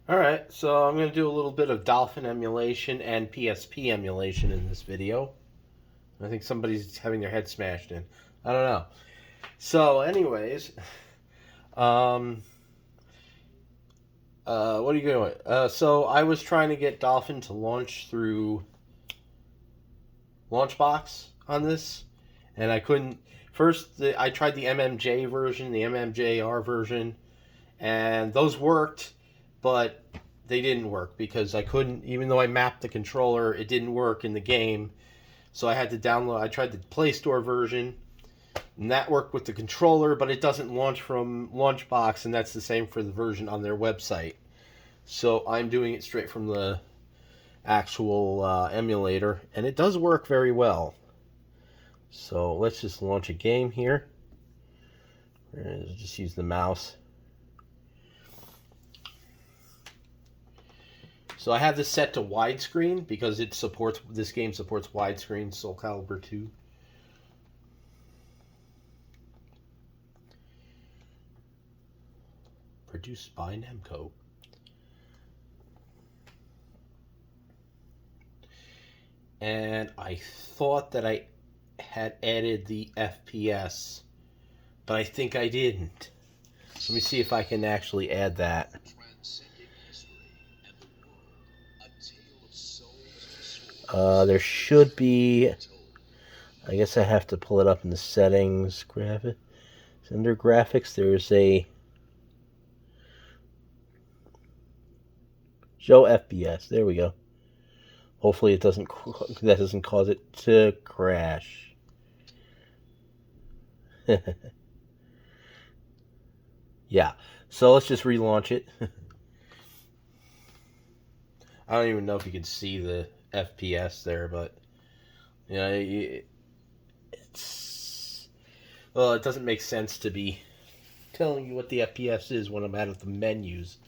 Alright, so I'm going to do a little bit of Dolphin emulation and PSP emulation in this video. I think somebody's having their head smashed in. I don't know. So, anyways, um, what are you doing? So I was trying to get Dolphin to launch through Launchbox on this, and I couldn't. First, I tried the MMJ version, the MMJR version, and those worked, but they didn't work because I couldn't, even though I mapped the controller, it didn't work in the game. So I had to download, I tried the Play Store version, and that worked with the controller, but it doesn't launch from Launchbox, and that's the same for the version on their website. So I'm doing it straight from the actual emulator, and it does work very well. So let's just launch a game here. Just use the mouse. So I have this set to widescreen because this game supports widescreen Soul Calibur 2. Produced by Namco. And I thought that I had added the FPS, but I think I didn't. Let me see if I can actually add that. There should be. I guess I have to pull it up in the settings. Graphic. Under graphics, there's a show FPS. There we go. Hopefully, that doesn't cause it to crash. Yeah. So let's just relaunch it. I don't even know if you can see the FPS there, but you know, it's well, it doesn't make sense to be telling you what the FPS is when I'm out of the menus.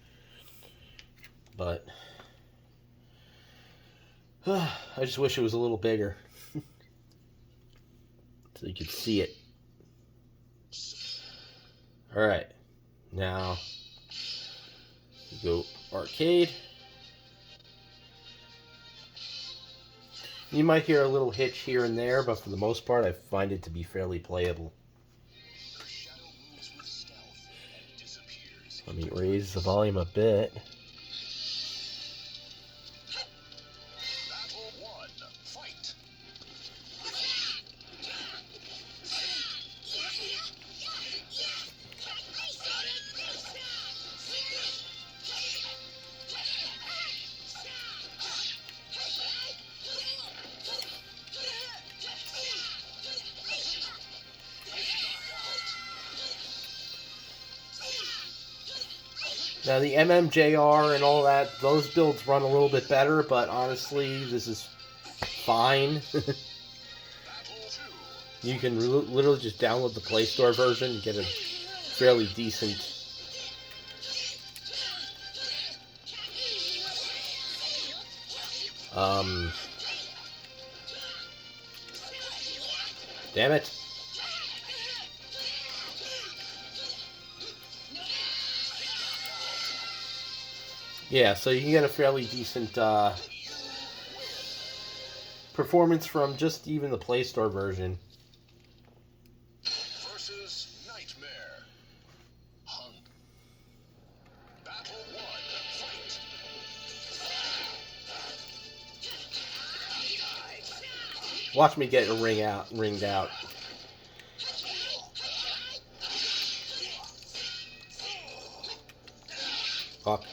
But I just wish it was a little bigger so you could see it. All right, now you go arcade. You might hear a little hitch here and there, but for the most part, I find it to be fairly playable. Let me raise the volume a bit. Now the MMJR and all that, those builds run a little bit better, but honestly, this is fine. You can literally just download the Play Store version and get a fairly decent damn it. Yeah, so you can get a fairly decent performance from just even the Play Store version. Versus Nightmare. Hunt. Battle 1. Fight. Watch me get ringed out. Fuck.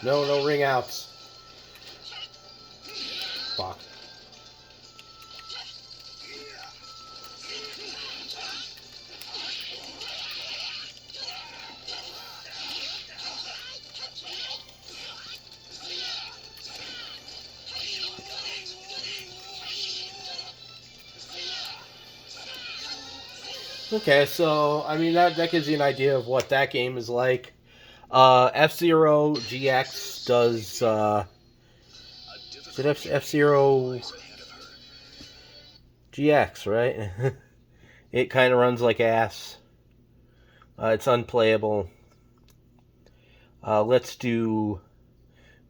No ring outs. Fuck. Okay, so I mean that gives you an idea of what that game is like. F-Zero GX does is it F-Zero GX, right? It kind of runs like ass. It's unplayable. Let's do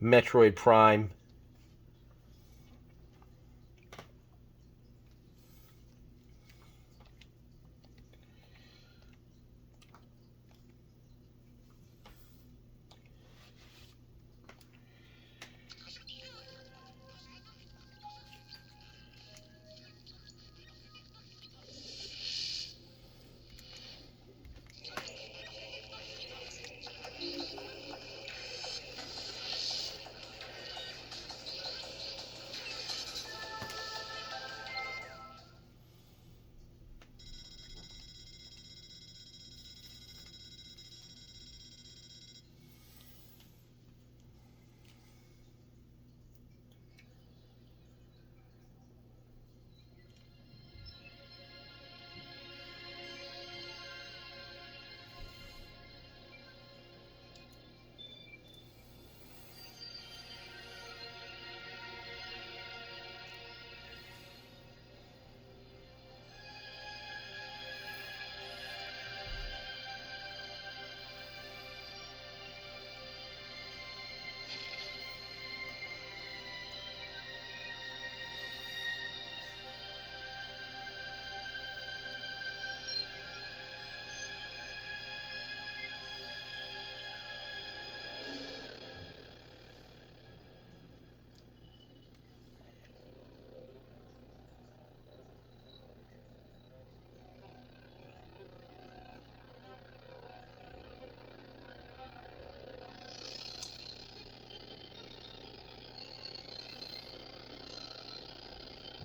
Metroid Prime.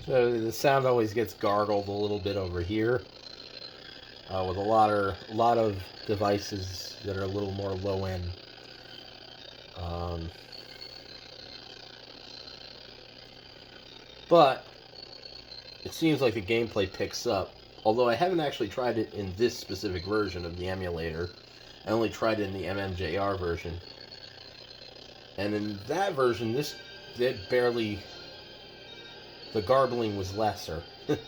So the sound always gets gargled a little bit over here, with a lot of devices that are a little more low end. Um, but it seems like the gameplay picks up. Although I haven't actually tried it in this specific version of the emulator. I only tried it in the MMJR version. And in that version, it barely, the garbling was lesser. But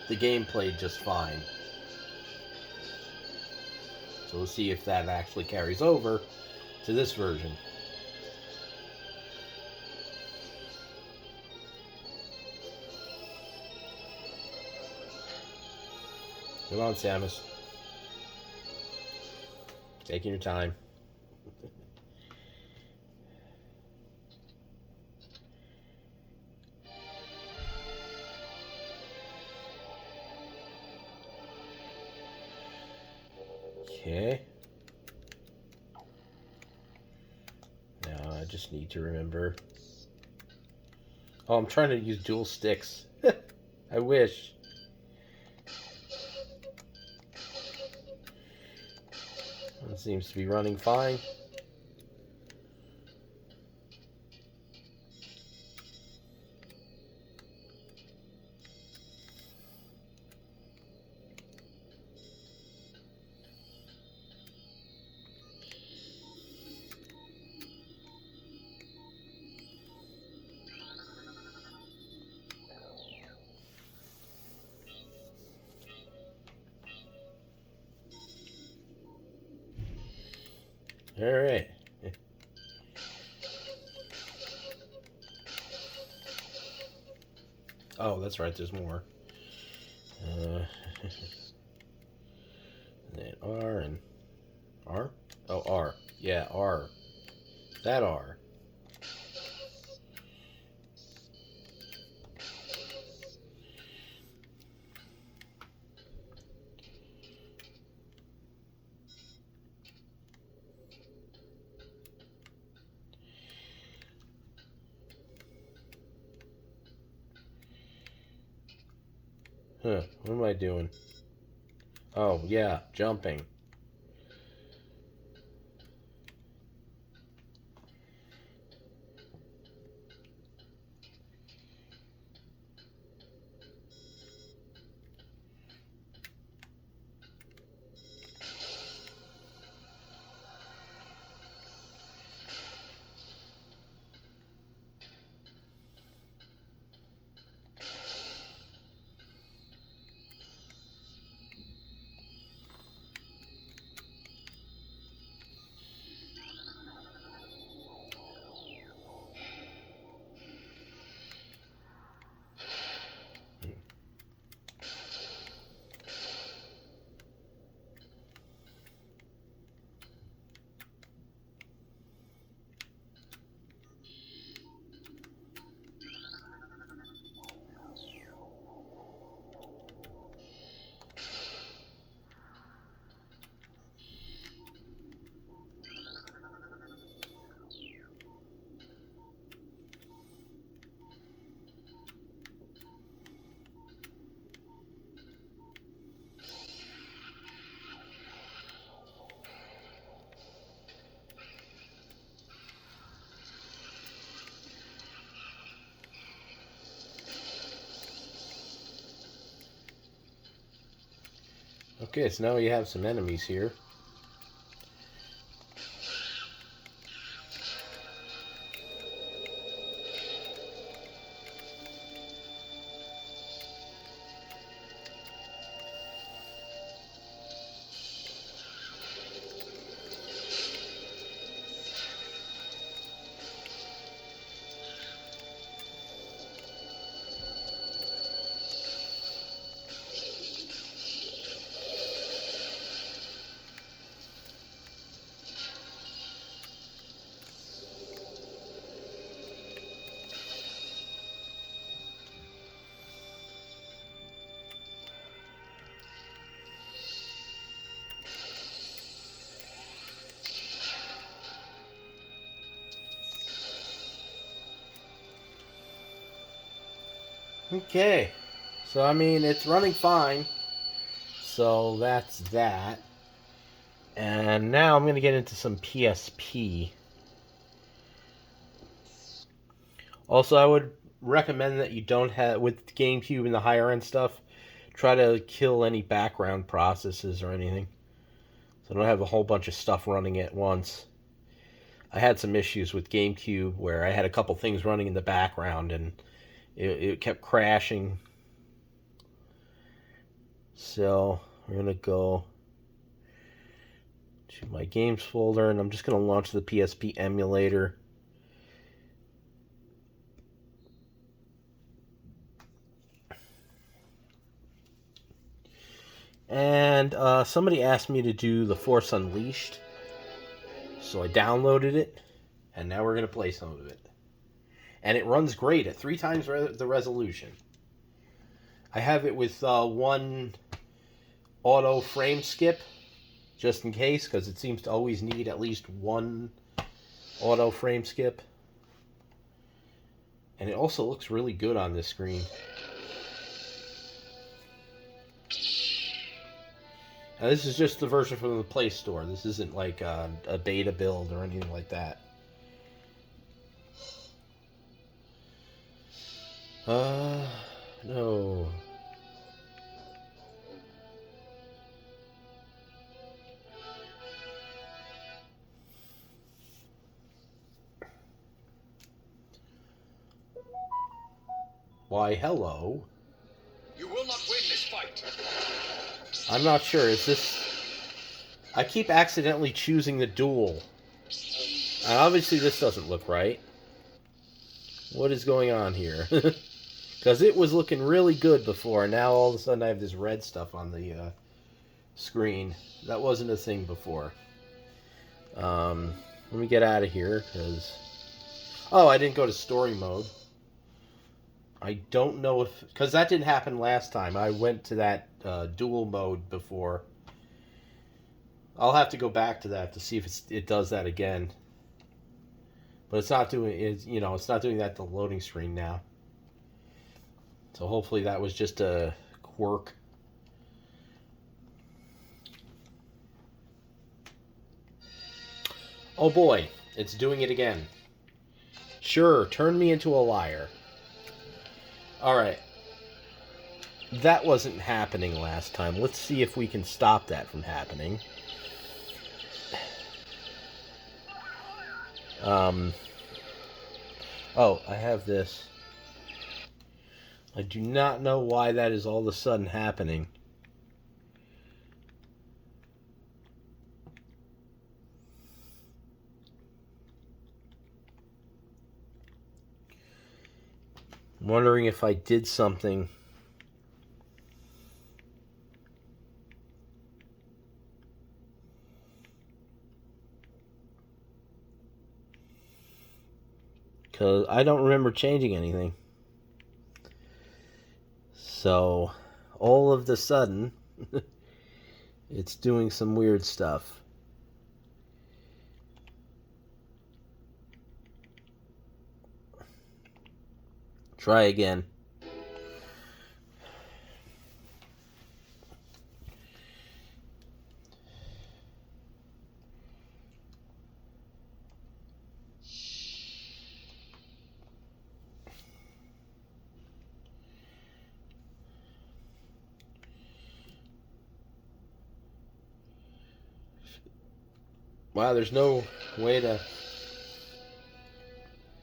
the game played just fine. So we'll see if that actually carries over to this version. Come on, Samus. Taking your time. Okay. Now I just need to remember. Oh, I'm trying to use dual sticks. I wish. It seems to be running fine. All right. Oh, that's right. There's more. Uh, then R and R. Oh, R. Yeah, R. That R. Huh. What am I doing? Oh, yeah, jumping. Okay, so now you have some enemies here. Okay, so I mean, it's running fine. So that's that. And now I'm going to get into some PSP. Also, I would recommend that you don't have, with the GameCube and the higher end stuff, try to kill any background processes or anything. So I don't have a whole bunch of stuff running at once. I had some issues with GameCube where I had a couple things running in the background and it kept crashing. So we're going to go to my games folder and I'm just going to launch the PSP emulator. And somebody asked me to do The Force Unleashed. So I downloaded it. And now we're going to play some of it. And it runs great at 3 times the resolution. I have it with one auto frame skip. Just in case. Because it seems to always need at least one auto frame skip. And it also looks really good on this screen. Now, this is just the version from the Play Store. This isn't like a beta build or anything like that. No. Why, hello. You will not win this fight. I'm not sure. Is this... I keep accidentally choosing the duel. Obviously, this doesn't look right. What is going on here? Because it was looking really good before, and now all of a sudden I have this red stuff on the screen. That wasn't a thing before. Let me get out of here, because... Oh, I didn't go to story mode. I don't know if... Because that didn't happen last time. I went to that dual mode before. I'll have to go back to that to see if it does that again. But it's not doing it. It's not doing that to the loading screen now. So hopefully that was just a quirk. Oh boy, it's doing it again. Sure, turn me into a liar. Alright. That wasn't happening last time. Let's see if we can stop that from happening. Oh, I have this. I do not know why that is all of a sudden happening. I'm wondering if I did something. Because I don't remember changing anything. So, all of the sudden, it's doing some weird stuff. Try again. Wow, there's no way to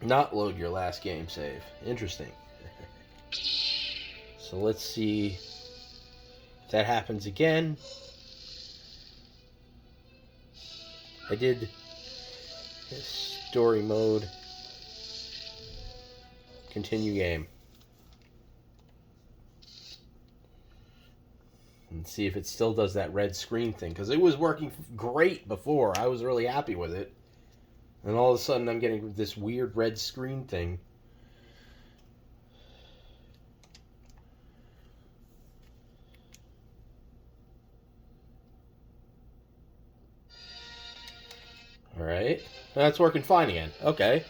not load your last game save. Interesting. So let's see if that happens again. I did story mode. Continue game. And see if it still does that red screen thing. Because it was working great before. I was really happy with it. And all of a sudden I'm getting this weird red screen thing. Alright. That's working fine again. Okay.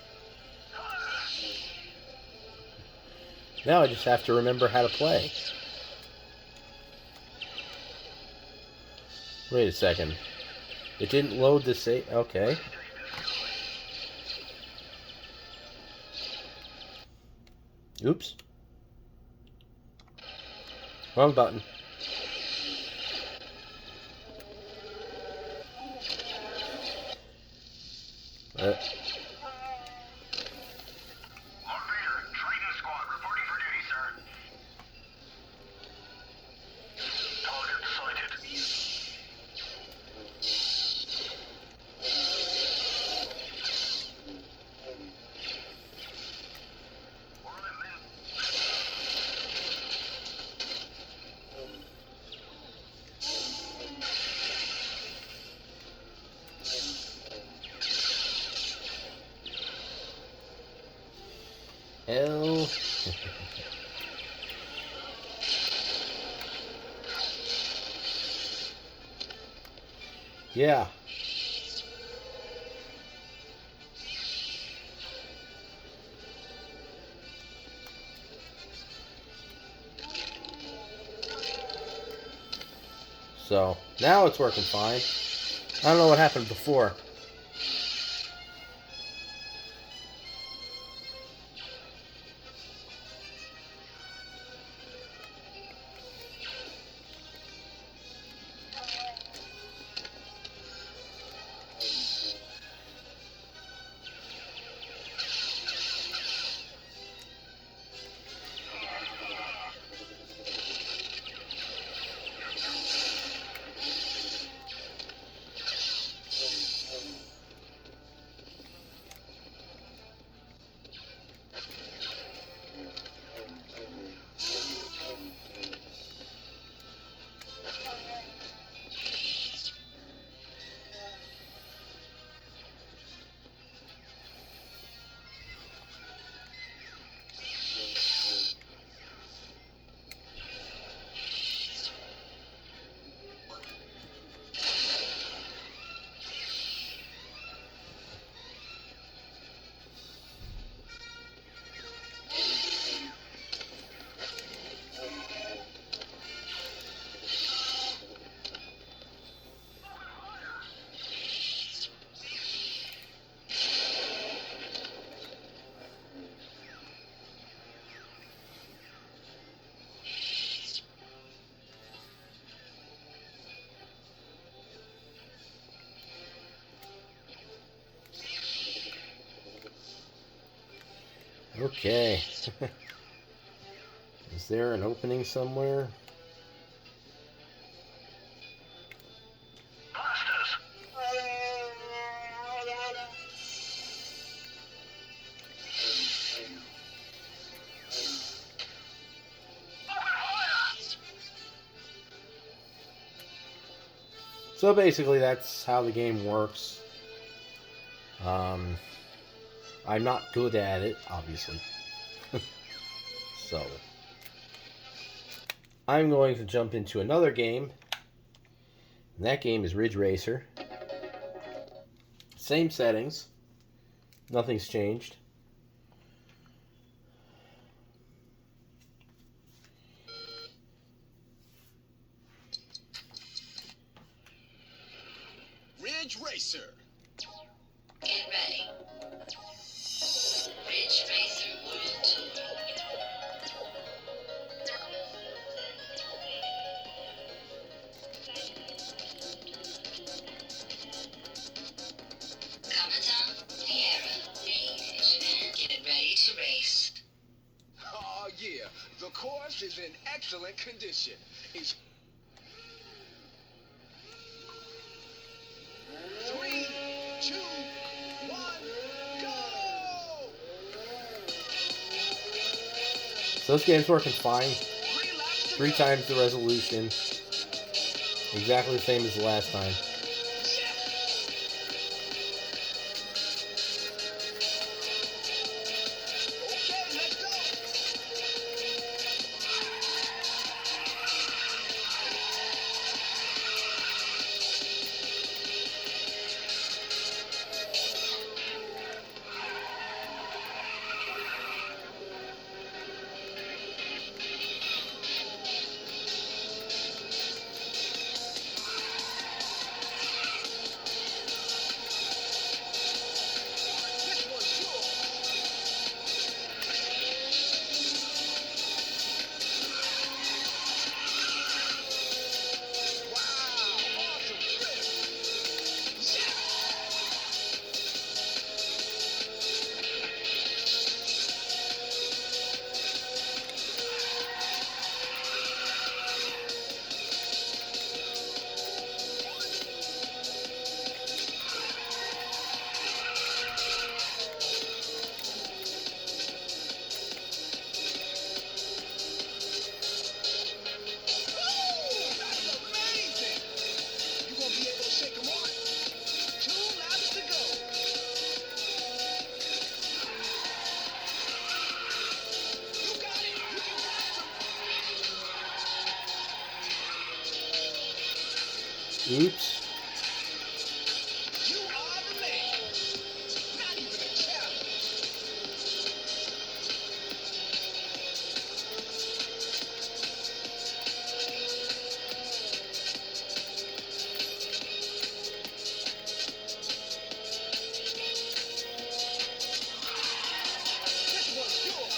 Now I just have to remember how to play. Wait a second. It didn't load the save. Okay. Oops. Wrong button. Operator, training squad reporting for duty, sir. Target sighted. All right, men. L. Yeah. So, now it's working fine. I don't know what happened before. Okay. Is there an opening somewhere? Blasters. So basically that's how the game works. I'm not good at it, obviously. So I'm going to jump into another game. And that game is Ridge Racer. Same settings. Nothing's changed. Ridge Racer. Get ready. Ridge Racer World Tour. is in excellent condition. It's 3, 2, 1, go! So this game's working fine. 3 laps to 3 go. times the resolution. Exactly the same as the last time. Okay, let's go. This one's yours. Wow, awesome trip. That's amazing. You won't be able to shake them off. 2 laps to go. You got it. You can pass them. Oops. You are the man. Not even a challenge. This one's yours.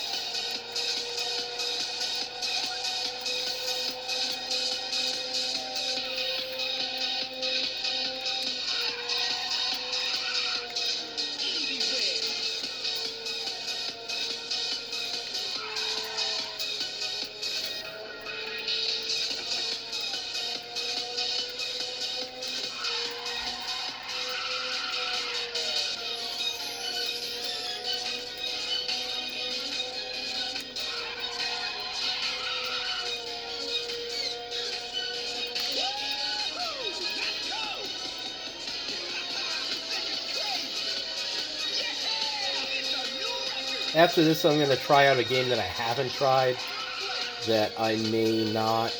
Easy win. Woo-hoo! Let's go. This is crazy. Yeah, it's a new record. After this, I'm going to try out a game that I haven't tried that I may not.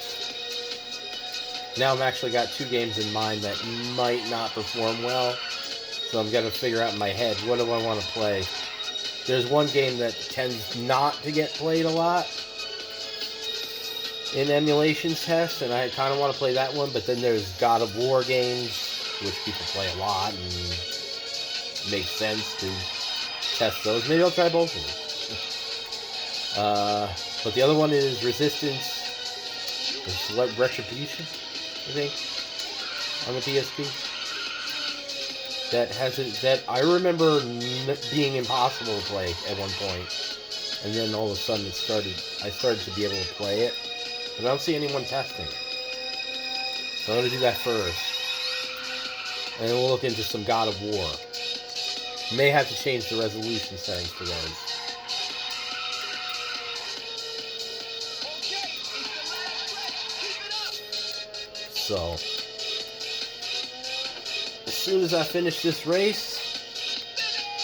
Now I've actually got 2 games in mind that might not perform well. So I'm going to figure out in my head, what do I want to play? There's one game that tends not to get played a lot in emulation tests, and I kind of want to play that one. But then there's God of War games, which people play a lot, and it makes sense to test those. Maybe I'll try both of them. But the other one is Resistance, Retribution, I think, on the PSP. That I remember being impossible to play at one point, and then all of a sudden I started to be able to play it, but I don't see anyone testing it. So I'm gonna do that first, and then we'll look into some God of War. May have to change the resolution settings for those. Okay, it's the last stretch. Keep it up. So as soon as I finish this race,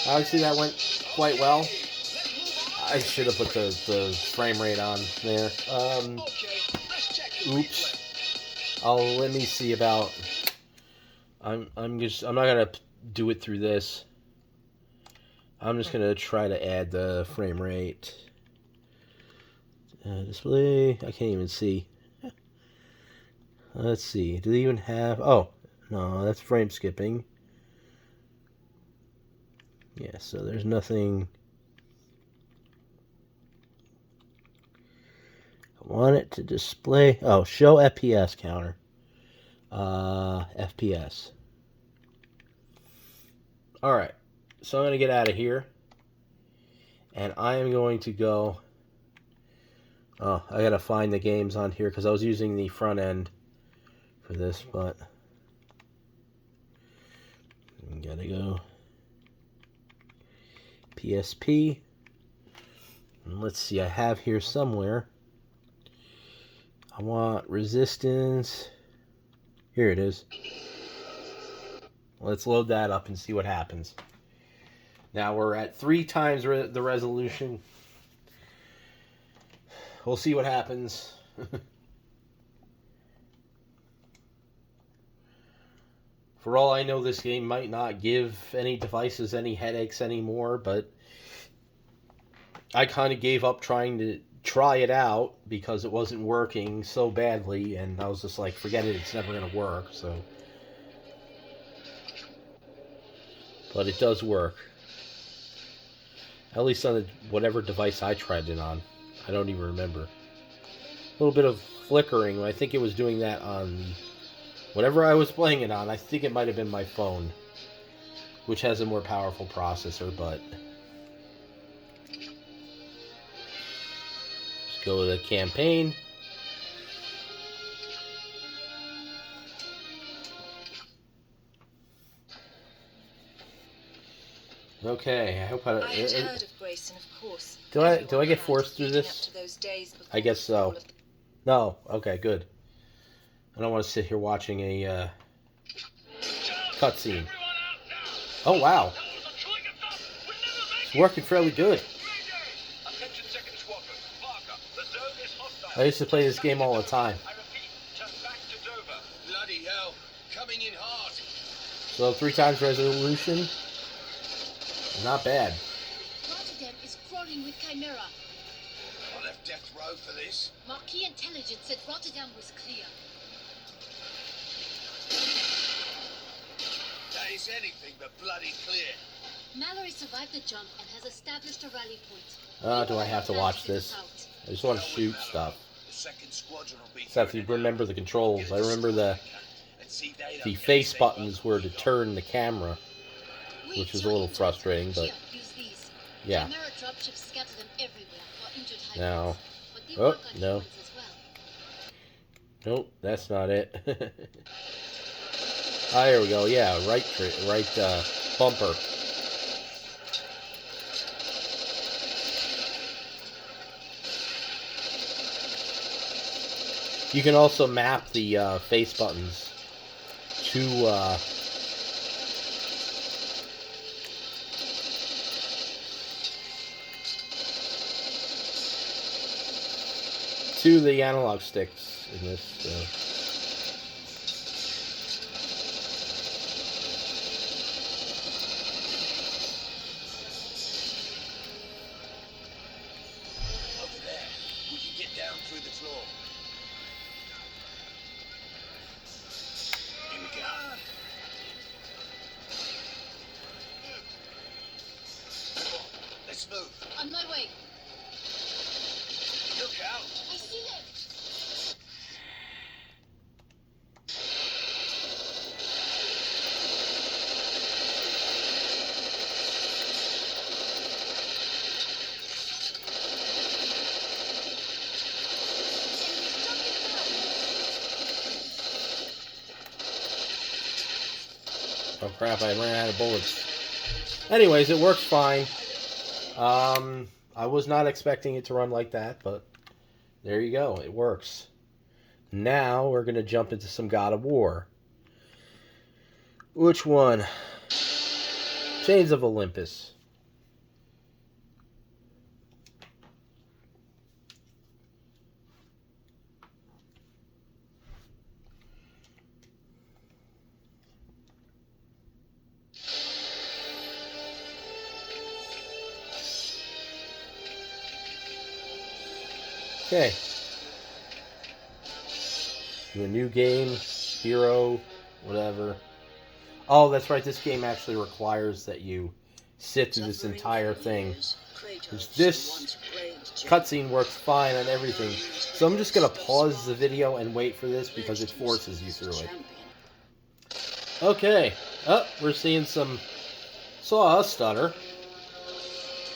obviously that went quite well. Let's move on. I should have put the frame rate on there. Okay, let's check the Oops. replay. Let me see about. I'm not gonna do it through this. I'm just gonna try to add the frame rate. Display. I can't even see. Let's see. Do they even have? Oh, no, that's frame skipping. Yeah, so there's nothing. I want it to display. Oh, show FPS counter. FPS. Alright, so I'm going to get out of here. And I am going to go Oh, I gotta find the games on here because I was using the front end for this, but gotta go PSP. And let's see, I have here somewhere. I want Resistance. Here it is. Let's load that up and see what happens. Now we're at 3 times the resolution. We'll see what happens. For all I know, this game might not give any devices any headaches anymore, but I kind of gave up trying to try it out because it wasn't working so badly, and I was just like, forget it, it's never going to work, so. But it does work. At least on whatever device I tried it on. I don't even remember. A little bit of flickering. I think it was doing that on the... Whatever I was playing it on, I think it might have been my phone, which has a more powerful processor, but... Let's go to the campaign. Okay, I hope I had heard of Grayson, of course. Do I get forced through this? I guess so. No. Okay, good. I don't want to sit here watching a cutscene. Oh wow, it's working fairly good. I used to play this game all the time. Bloody hell, coming in hard. So 3 times resolution. Not bad. Rotterdam is crawling with Chimera. I left death row for this. Marquis intelligence said Rotterdam was clear. That is anything but bloody clear. Mallory survived the jump and has established a rally point. Do I have to watch this? I just want to shoot stuff. The second squadron will be. Just have to remember the controls. I remember the face buttons were to turn the camera, which was a little frustrating, but yeah. Now, oh no, nope, that's not it. Ah, there we go. Yeah, right bumper. You can also map the face buttons to the analog sticks in this. Over there, we can get down through the floor. Here we go. Let's move. On my way. Look out. I see it. Oh crap, I ran out of bullets. Anyways, it works fine. I was not expecting it to run like that, but there you go, it works. Now we're going to jump into some God of War. Which one? Chains of Olympus. Okay. The new game, hero, whatever. Oh, that's right. This game actually requires that you sit through this entire thing. This cutscene works fine on everything. So I'm just going to pause the video and wait for this because it forces you through it. Okay. Oh, we're seeing some... Saw a stutter.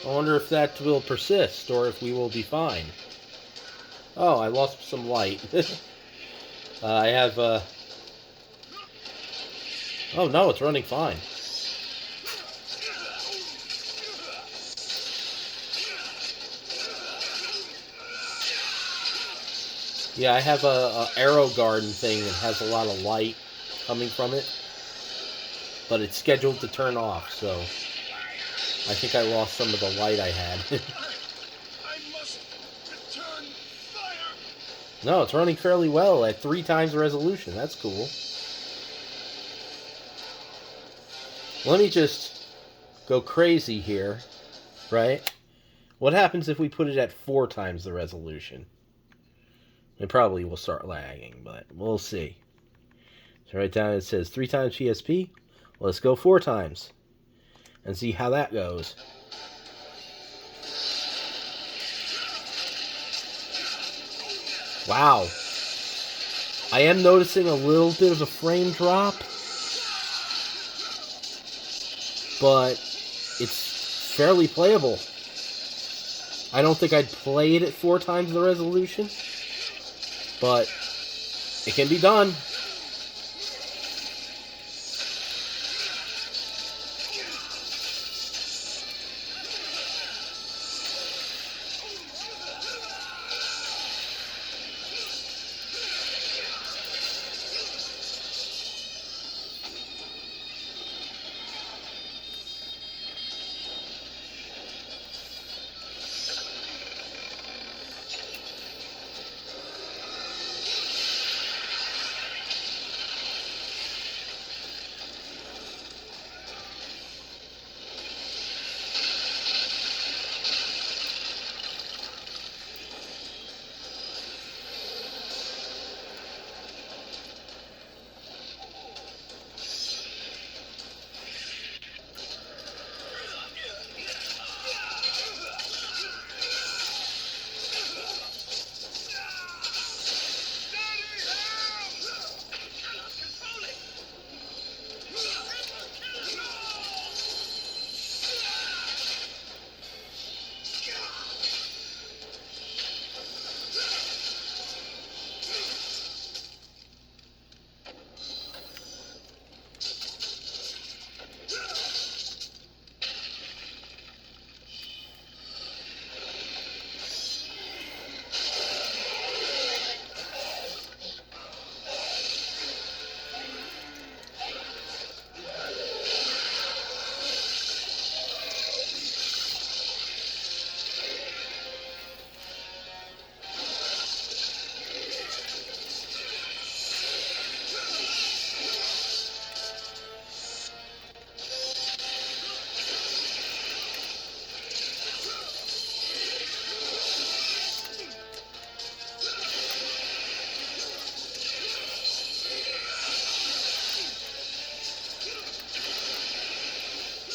I wonder if that will persist or if we will be fine. Oh, I lost some light. I have, Oh, no, it's running fine. Yeah, I have a arrow garden thing that has a lot of light coming from it. But it's scheduled to turn off, so I think I lost some of the light I had. I must return fire. No, it's running fairly well at 3 times the resolution. That's cool. Let me just go crazy here, right? What happens if we put it at 4 times the resolution? It probably will start lagging, but we'll see. So right down it says 3 times PSP. Let's go 4 times and see how that goes. Wow. I am noticing a little bit of a frame drop, but it's fairly playable. I don't think I'd play it at 4 times the resolution, but it can be done.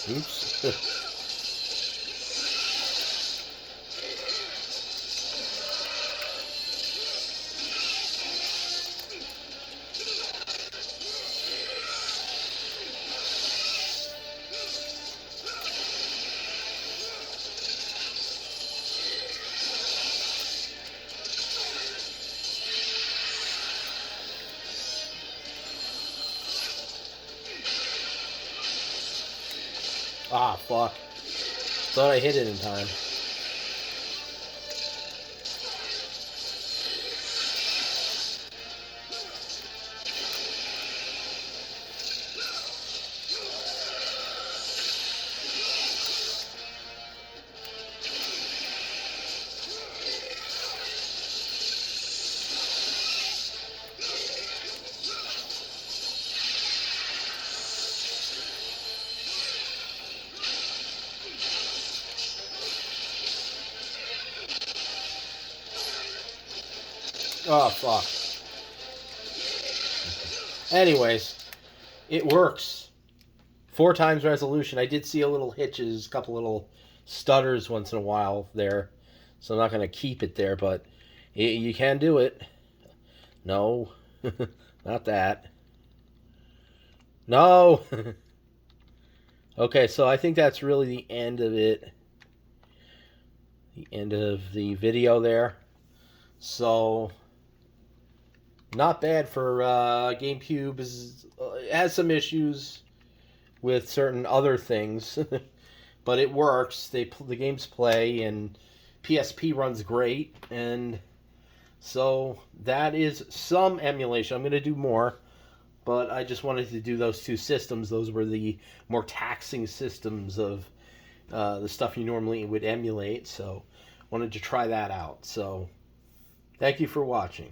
Oops. Ah, fuck. Thought I hit it in time. Oh, fuck. Anyways, it works. 4 times resolution. I did see a little hitches, a couple little stutters once in a while there. So I'm not going to keep it there, but you can do it. No. Not that. No! Okay, so I think that's really the end of it. The end of the video there. So, not bad for GameCube. It has some issues with certain other things, but it works. The games play, and PSP runs great, and so that is some emulation. I'm going to do more, but I just wanted to do those two systems. Those were the more taxing systems of the stuff you normally would emulate, so wanted to try that out. So thank you for watching.